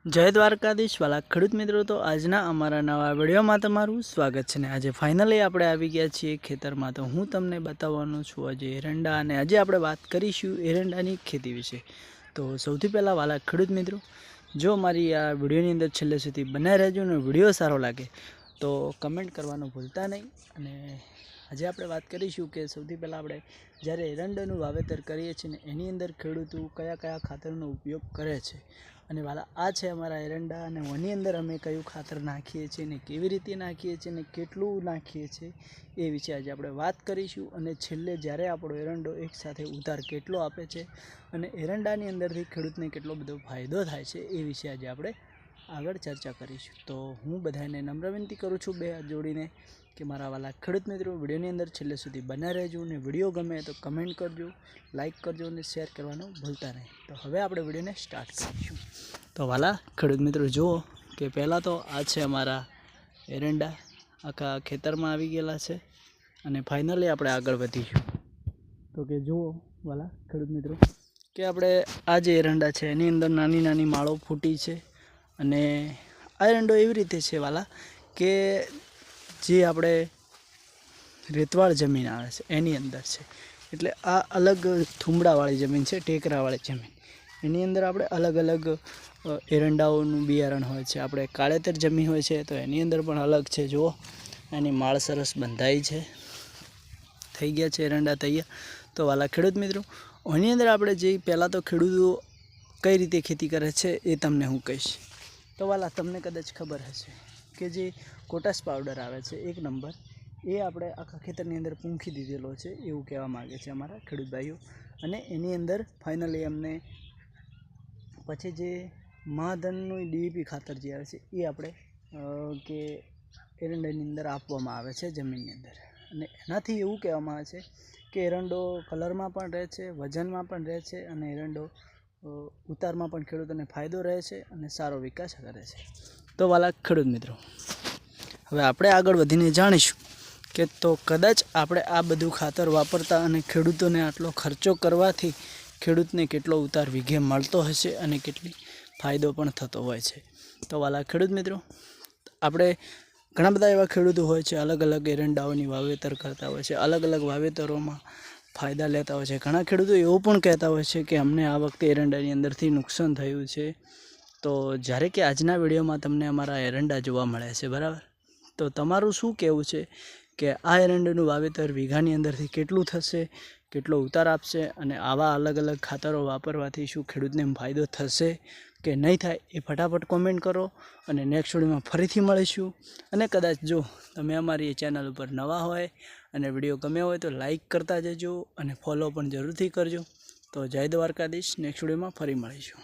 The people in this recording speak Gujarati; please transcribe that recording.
જય દ્વારકાધીશ વાલા ખેડૂત મિત્રો, તો આજના અમારા નવા વિડીયોમાં તમારું સ્વાગત છે. ને આજે ફાઇનલી આપણે આવી ગયા છીએ ખેતરમાં. તો હું તમને બતાવવાનો છું આજે એરંડા, અને આજે આપણે વાત કરીશું એરંડાની ખેતી વિશે. તો સૌથી પહેલાં વાલા ખેડૂત મિત્રો, જો મારી આ વિડીયોની અંદર છેલ્લે સુધી બનાવી રહેજો ને વિડીયો સારો લાગે તો કમેન્ટ કરવાનું ભૂલતા નહીં. અને આજે આપણે વાત કરીશું કે સૌથી પહેલાં આપણે જ્યારે એરંડાનું વાવેતર કરીએ છીએ ને એની અંદર ખેડૂતો કયા કયા ખાતરનો ઉપયોગ કરે છે. અને વાલા આ છે અમારા એરંડા, અને એની અંદર અમે કયું ખાતર નાખીએ છીએ ને કેવી રીતે નાખીએ છીએ ને કેટલું નાખીએ છીએ એ વિશે આજે આપણે વાત કરીશું. અને છેલ્લે જ્યારે આપણો એરંડો એકસાથે ઉતાર કેટલો આપે છે અને એરંડાની અંદરથી ખેડૂતને કેટલો બધો ફાયદો થાય છે એ વિશે આજે આપણે આગળ ચર્ચા કરીશું. તો હું બધાને નમ્ર વિનંતી કરું છું બે હાથ જોડીને કે મારા વાલા ખેડૂત મિત્રો, વિડીયોની અંદર છેલ્લે સુધી બના રહેજો. ને વિડીયો ગમે તો કમેન્ટ કરજો, લાઇક કરજો અને શેર કરવાનું ભૂલતા નહીં. તો હવે આપણે વિડીયોને સ્ટાર્ટ કરીશું. તો વાલા ખેડૂત મિત્રો, જુઓ કે પહેલાં તો આ છે અમારા એરંડા, આખા ખેતરમાં આવી ગયેલા છે. અને ફાઇનલી આપણે આગળ વધીશું. તો કે જુઓ વાલા ખેડૂત મિત્રો કે આપણે આ જે એરંડા છે એની અંદર નાની નાની માળો ફૂટી છે. અને આ એરંડો એવી રીતે છે વાલા કે જે આપણે રેતવાળ જમીન આવે છે એની અંદર છે. એટલે આ અલગ થુંબડાવાળી જમીન છે, ટેકરાવાળી જમીન. એની અંદર આપણે અલગ અલગ એરંડાઓનું બિયારણ હોય છે. આપણે કાળેતર જમીન હોય છે તો એની અંદર પણ અલગ છે. જુઓ એની માળ સરસ બંધાઈ છે, થઈ ગયા છે એરંડા તૈયાર. તો વાલા ખેડૂત મિત્રો, એની અંદર આપણે જે પહેલાં તો ખેડૂતો કઈ રીતે ખેતી કરે છે એ તમને હું કહીશ. તો વાલા તમને કદાચ ખબર હશે કે જે કોટાસ પાવડર આવે છે 1 નંબર, એ આપણે આખા ખેતરની અંદર પૂંખી દીધેલો છે એવું કહેવા માગે છે અમારા ખેડૂત ભાઈઓ. અને એની અંદર ફાઇનલી અમને પછી જે મહાધનનું ડીએપી ખાતર જે આવે છે એ આપણે કે એરંડાની અંદર આપવામાં આવે છે જમીનની અંદર. અને એનાથી એવું કહેવામાં આવે છે કે એરંડો કલરમાં પણ રહે છે, વજનમાં પણ રહે છે, અને એરંડો ઉતારમાં પણ ખેડૂતોને ફાયદો રહે છે અને સારો વિકાસ કરે છે. તો વાલા ખેડૂત મિત્રો, હવે આપણે આગળ વધીને જાણીશું કે તો કદાચ આપણે આ બધું ખાતર વાપરતા અને ખેડૂતોને આટલો ખર્ચો કરવાથી ખેડૂતને કેટલો ઉતાર વીઘે મળતો હશે અને કેટલી ફાયદો પણ થતો હોય છે. તો વાલા ખેડૂત મિત્રો, આપણે ઘણા બધા એવા ખેડૂતો હોય છે અલગ અલગ એરંડાઓની વાવેતર કરતા હોય છે, અલગ અલગ વાવેતરોમાં ફાયદા લેતા હોય છે. ઘણા ખેડૂતો એવું પણ કહેતા હોય છે કે અમને આ વખતે એરંડાની અંદરથી નુકસાન થયું છે. તો જ્યારે કે આજના વિડીયોમાં તમને અમારા એરંડા જોવા મળે છે, બરાબર. તો તમારું શું કહેવું છે કે આ એરંડાનું વાવેતર વીઘાની અંદરથી કેટલું થશે, કેટલો ઉતાર આપશે, અને આવા અલગ અલગ ખાતરો વાપરવાથી શું ખેડૂતને ફાયદો થશે કે નહીં થાય એ ફટાફટ કોમેન્ટ કરો. અને નેક્સ્ટ વિડીયોમાં ફરીથી મળીશું. અને કદાચ જો તમે અમારી ચેનલ ઉપર નવા હોય અને વિડીયો ગમ્યો હોય તો લાઈક કરતા જજો અને ફોલો પણ જરૂરથી કરજો. તો જય દ્વારકાધીશ. નેક્સ્ટ વિડીયોમાં ફરી મળીશું.